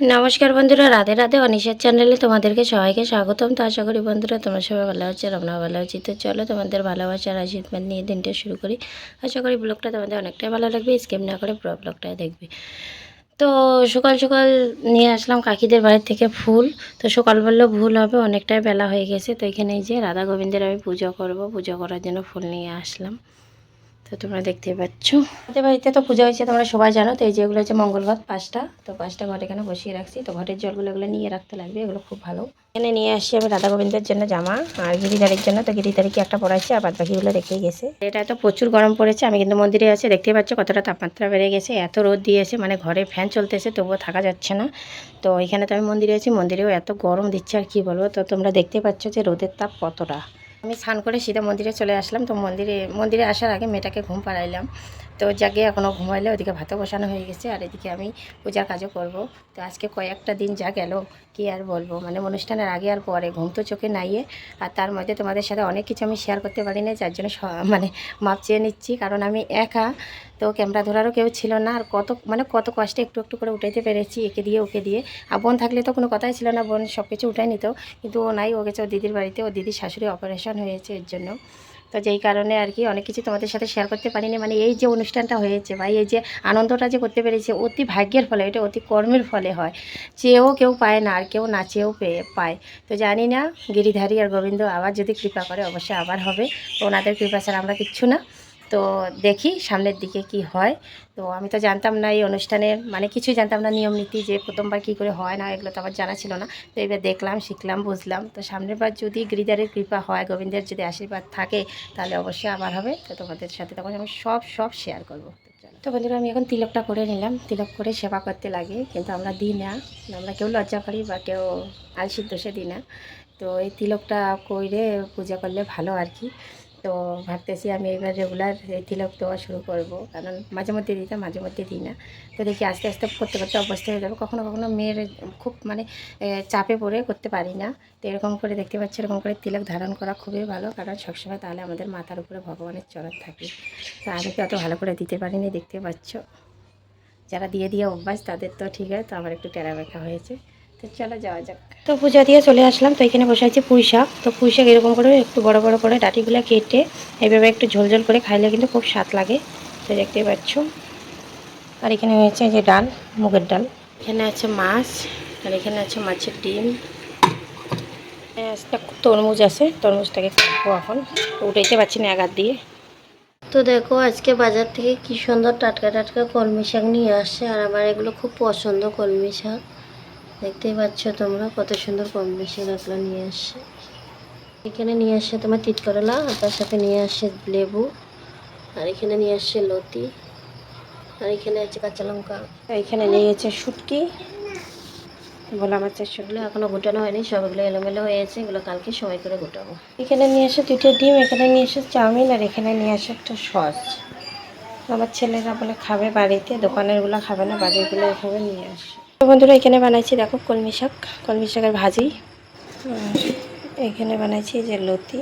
নমস্কার বন্ধুরা, রাধে রাধে। অনিশার চ্যানেলে তোমাদেরকে সবাইকে স্বাগতম। তো আশা করি বন্ধুরা তোমরা সবাই ভালো আছো আর আমরা ভালো আছি। তো চলো তোমাদের ভালোবাসার আশীর্বাদ নিয়ে দিনটা শুরু করি। আশা করি ব্লগটা তোমাদের অনেকটাই ভালো লাগবে, স্কিপ না করে পুরো ব্লগটাই দেখবে। তো সকাল সকাল নিয়ে আসলাম কাকিদের বাড়ির থেকে ফুল। তো সকাল বললেও ভুল হবে, অনেকটাই বেলা হয়ে গেছে। তো এখানে এই যে রাধা গোবিন্দের আমি পুজো করব, পুজো করার জন্য ফুল নিয়ে আসলাম। তো তোমরা দেখতে পাচ্ছ আমাদের বাড়িতে তো পূজা হয়েছে, তোমরা সবাই জানো। তো এই যেগুলো হচ্ছে মঙ্গল ঘট 5টা, তো 5টা ঘট এখানে বসিয়ে রাখছি। তো ঘটের জলগুলো এগুলো নিয়ে রাখতে লাগবে, এগুলো খুব ভালো। এখানে নিয়ে আসছি আমি রাধা গোবিন্দের জন্য জামা আর গিরিধারীর জন্য। তো গিরিধারীকে একটা পরাইছি আর বাদ বাকিগুলো রেখেই গেছে। এটা তো প্রচুর গরম পড়েছে, আমি কিন্তু মন্দিরে আছি, দেখতে পাচ্ছ কতটা তাপমাত্রা বেড়ে গেছে। এত রোদ দিয়েছে, মানে ঘরে ফ্যান চলতেছে তবুও থাকা যাচ্ছে না। তো এখানে তো আমি মন্দিরে আছি, মন্দিরেও এত গরম দিচ্ছে আর কি বলবো। তো তোমরা দেখতে পাচ্ছ যে রোদের তাপ কতটা। আমি স্নান করে সিধা মন্দিরে চলে আসলাম। তো মন্দিরে আসার আগে মেয়েটাকে ঘুম পাড়াইলাম। তো জাগে এখনও ঘুমাইলে, ওদিকে ভাতও বসানো হয়ে গেছে আর এদিকে আমি পূজার কাজও করব। তো আজকে কয়েকটা দিন যা গেল কি আর বলবো, মানে অনুষ্ঠানের আগে আর পরে ঘুম তো চোখে নাইয়ে। আর তার মধ্যে তোমাদের সাথে অনেক কিছু আমি শেয়ার করতে পারি না, যার জন্য মানে মাপ চেয়ে নিচ্ছি, কারণ আমি একা। তো ক্যামেরা ধরারও কেউ ছিল না। আর কত কষ্টে একটু একটু করে উঠাইতে পেরেছি, একে দিয়ে ওকে দিয়ে। আর বোন থাকলে তো কোনো কথাই ছিল না, বোন সব কিছু উঠাই নিত। কিন্তু ও নাই, ও গেছে ওর দিদির বাড়িতে, ওর দিদির শাশুড়ি অপারেশন হয়েছে এর জন্য। তো যেই কারণে আর কি অনেক কিছু তোমাদের সাথে শেয়ার করতে পারিনি। মানে এই যে অনুষ্ঠানটা হয়েছে বা এই যে আনন্দটা যে করতে পেরেছি, অতি ভাগ্যের ফলে, এটা অতি কর্মের ফলে হয়। চেয়েও কেউ পায় না আর কেউ না চেয়েও পায়। তো জানি না, গিরিধারী আর গোবিন্দ আবার যদি কৃপা করে অবশ্যই আবার হবে। তো ওনাদের কৃপা ছাড়া আমরা কিচ্ছু না। তো দেখি সামনের দিকে কি হয়। তো আমি তো জানতাম না এই অনুষ্ঠানের, মানে কিছুই জানতাম না নিয়ম নীতি, যে প্রথমবার কী করে হয় না এগুলো তো আমার জানা ছিল না। তো এবার দেখলাম, শিখলাম, বুঝলাম। তো সামনের বার যদি গিরিধারীর কৃপা হয়, গোবিন্দের যদি আশীর্বাদ থাকে, তাহলে অবশ্যই আবার হবে। তো তোমাদের সাথে তখন আমি সব শেয়ার করবো। তো বন্ধুরা, আমি এখন তিলকটা করে নিলাম। তিলক করে সেবা করতে লাগে, কিন্তু আমরা দিই না। আমরা কেউ লজ্জা করি বা কেউ আলসির দোষে দিই না। তো এই তিলকটা করে পূজা করলে ভালো আর কি। তো ভাবতেছি আমি এবার রেগুলার এই তিলক দেওয়া শুরু করব, কারণ মাঝে মধ্যে দিতাম, মাঝে মধ্যে দিই না। তো দেখি আস্তে আস্তে করতে করতে অভ্যস্ত হয়ে যাবে। কখনো কখনো মেয়ের খুব মানে চাপে পড়ে করতে পারি না। তো এরকম করে দেখতে পাচ্ছি, এরকম করে তিলক ধারণ করা খুবই ভালো, কারণ সবসময় তাহলে আমাদের মাথার উপরে ভগবানের চরণ থাকে। তো আমি তো অত ভালো করে দিতে পারিনি, দেখতে পাচ্ছ। যারা দিয়ে দিয়ে অভ্যাস তাদের তো ঠিক আছে, তো আমার একটু টেরা বেঁকা হয়েছে। তো চলো যাওয়া যাক। তো পূজা দিয়ে চলে আসলাম। তো এখানে বসে আছে পুঁই শাক। তো পুঁই শাক এরকম করে একটু বড় বড় করে ডাঁটিগুলো কেটে এইভাবে একটু ঝোল ঝোল করে খাইলে কিন্তু খুব স্বাদ লাগে। তো দেখতেই পাচ্ছ। আর এখানে হয়েছে যে ডাল, মুগের ডাল। এখানে আছে মাছ, আর এখানে আছে মাছের ডিম। একটা তরমুজ আছে, তরমুজটাকে খাবো এখন। উঠাইতে পারছি না আগার দিয়ে। তো দেখো আজকে বাজার থেকে কি সুন্দর টাটকা টাটকা কলমি শাক নিয়ে আসছে, আর আমার এগুলো খুব পছন্দ কলমি শাক। দেখতেই পাচ্ছ তোমরা কত সুন্দর কলমি শাক এগুলো নিয়ে আসছে। এখানে নিয়ে আসছে তোমার তিত করলা, আর তার সাথে নিয়ে আসছে লেবু, আর এখানে নিয়ে আসছে লতি, আর এখানে আছে কাঁচা লঙ্কা। এখানে নিয়েছে শুটকি, ভোলা মাছের শুটকি এখনো গোটানো হয়নি, সবগুলো এলোমেলো হয়েছে, এগুলো কালকে সময় করে গোটাবো। এখানে নিয়ে আসে 2টা ডিম, এখানে নিয়ে আসে চাউমিন, আর এখানে নিয়ে আসে একটা সস। আমার ছেলেরা বলে খাবে বাড়িতে, দোকানেরগুলো খাবে না, বাড়িরগুলো এভাবে নিয়ে আসে। তো বন্ধুরা, এখানে বানাইছি দেখো কলমি শাকের ভাজি। এখানে বানাইছি যে লতি।